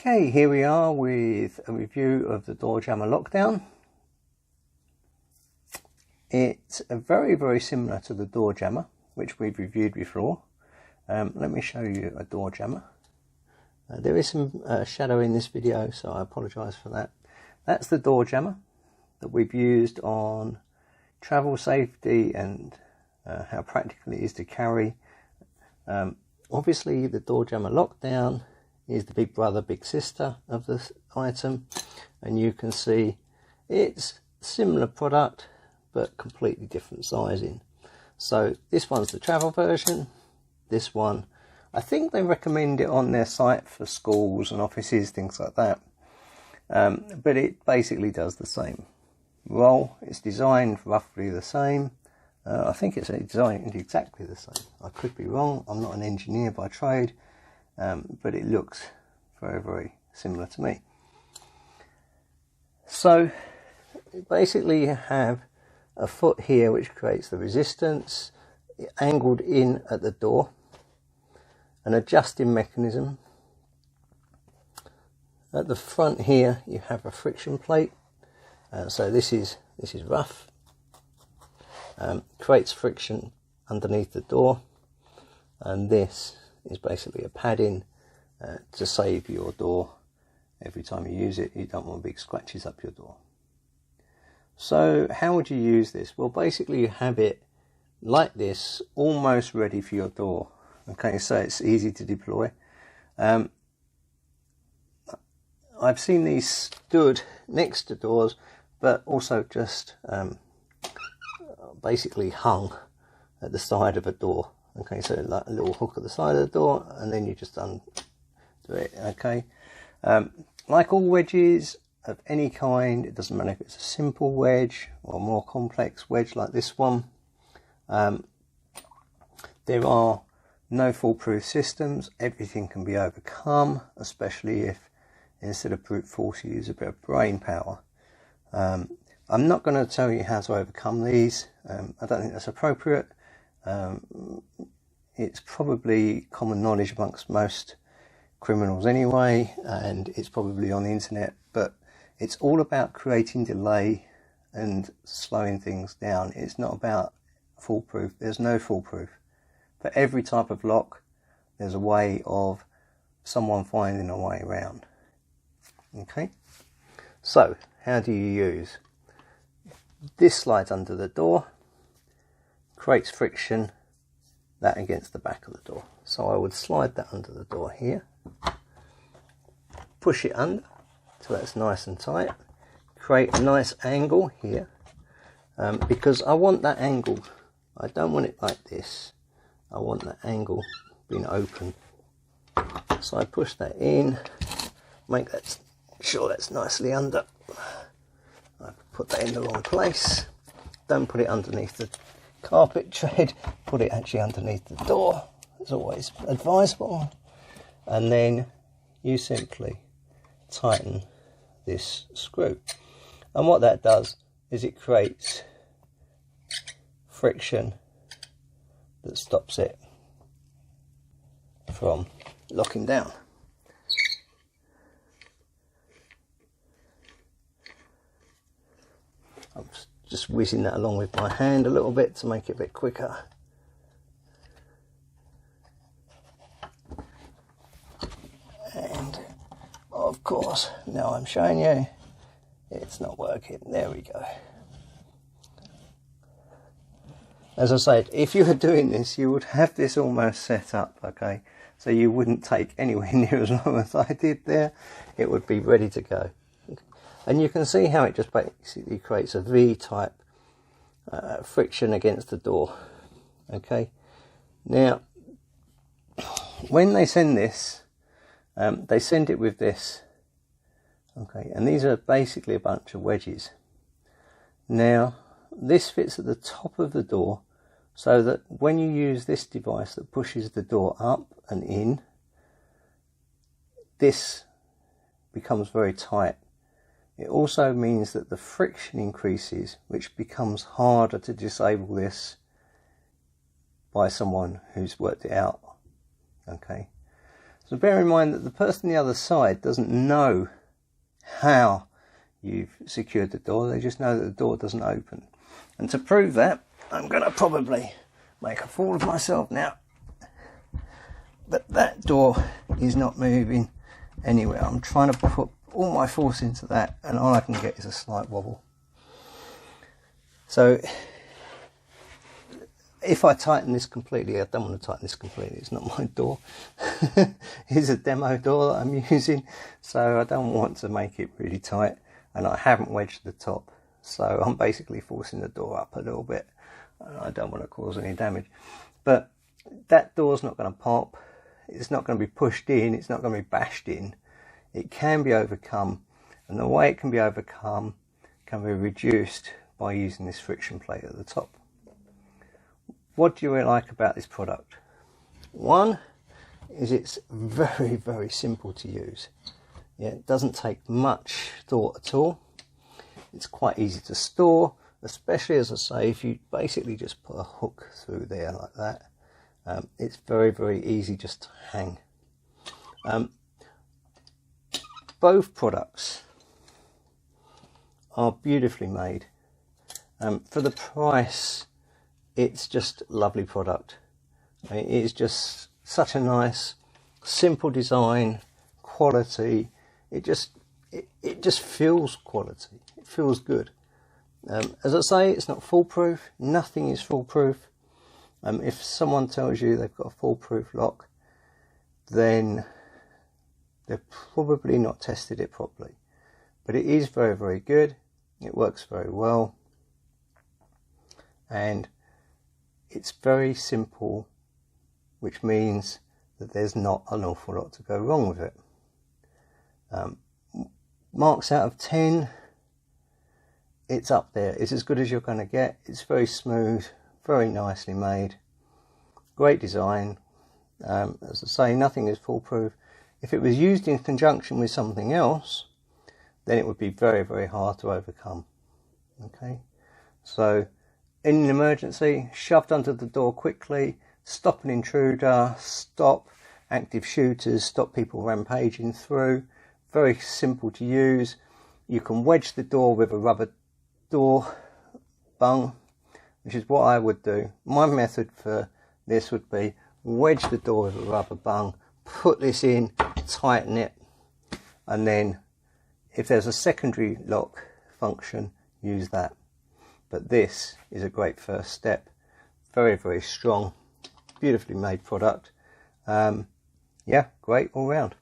Okay, here we are with a review of the Doorjammer Lockdown. It's very similar to the Doorjammer, which we've reviewed before. Let me show you a Doorjammer. There is some shadow in this video, so I apologise for that. That's the Doorjammer that we've used on travel safety and how practical it is to carry. Obviously, the Doorjammer Lockdown is the big brother, big sister of this item, and you can see it's similar product but completely different sizing. So this one's the travel version. This one, I think they recommend it on their site for schools and offices, things like that, but it basically does the same role. It's designed roughly the same. I think it's designed exactly the same. I could be wrong, I'm not an engineer by trade, but it looks very similar to me. So basically you have a foot here which creates the resistance, angled in at the door, an adjusting mechanism. At the front here you have a friction plate, so this is rough, creates friction underneath the door, and this is basically a padding to save your door. Every time you use it, you don't want big scratches up your door. So how would you use this? Well, basically you have it like this, almost ready for your door. Okay, so it's easy to deploy. I've seen these stood next to doors, but also just basically hung at the side of a door. Okay, so like a little hook at the side of the door, and then you just undo it. Okay, like all wedges of any kind, it doesn't matter if it's a simple wedge or a more complex wedge like this one. There are no foolproof systems. Everything can be overcome, especially if instead of brute force you use a bit of brain power. I'm not going to tell you how to overcome these. I don't think that's appropriate. It's probably common knowledge amongst most criminals anyway, and it's probably on the internet, but it's all about creating delay and slowing things down. It's not about foolproof. There's no foolproof. For every type of lock, there's a way of someone finding a way around. Okay, so how do you use? This slides under the door, creates friction, that against the back of the door. So I would slide that under the door here, push it under so that's nice and tight, create a nice angle here, because I want that angle. I don't want it like this. I want that angle being open. So I push that in, make that sure that's nicely under. I put that in the wrong place. Don't put it underneath the carpet tread, put it actually underneath the door. It's always advisable. And then you simply tighten this screw. And what that does is it creates friction that stops it from locking down. I'm just whizzing that along with my hand a little bit to make it a bit quicker. And of course, now I'm showing you, it's not working. There we go. As I said, if you were doing this, you would have this almost set up, okay? So you wouldn't take anywhere near as long as I did there. It would be ready to go. And you can see how it just basically creates a V-type friction against the door. Okay. Now, when they send this, they send it with this. Okay, and these are basically a bunch of wedges. Now, this fits at the top of the door, so that when you use this device that pushes the door up and in, this becomes very tight. It also means that the friction increases, which becomes harder to disable this by someone who's worked it out. Okay, So bear in mind that the person on the other side doesn't know how you've secured the door. They just know that the door doesn't open. And to prove that, I'm going to probably make a fool of myself now. But that door is not moving anywhere. I'm trying to put all my force into that, and all I can get is a slight wobble. So if I tighten this completely, I don't want to tighten this completely, it's not my door. It's a demo door that I'm using, so I don't want to make it really tight, and I haven't wedged the top, so I'm basically forcing the door up a little bit, and I don't want to cause any damage. But that door's not going to pop, it's not going to be pushed in, it's not going to be bashed in. It can be overcome, and the way it can be overcome can be reduced by using this friction plate at the top. What do you like about this product? One is it's very, very simple to use. Yeah, it doesn't take much thought at all. It's quite easy to store, especially, as I say, if you basically just put a hook through there like that. It's very, very easy just to hang. Both products are beautifully made. For the price, it's just a lovely product. It is just such a nice, simple design, quality. It just feels quality. It feels good. As I say, it's not foolproof. Nothing is foolproof. If someone tells you they've got a foolproof lock, then they've probably not tested it properly. But it is very, very good. It works very well. And it's very simple, which means that there's not an awful lot to go wrong with it. Marks out of 10, it's up there. It's as good as you're going to get. It's very smooth, very nicely made, great design. As I say, nothing is foolproof. If it was used in conjunction with something else, then it would be very, very hard to overcome. Okay, so in an emergency, shoved under the door quickly, stop an intruder, stop active shooters, stop people rampaging through. Very simple to use. You can wedge the door with a rubber door bung, which is what I would do. My method for this would be wedge the door with a rubber bung, put this in, tighten it, and then if there's a secondary lock function, use that. But this is a great first step. Very, very strong, beautifully made product. Yeah, great all round.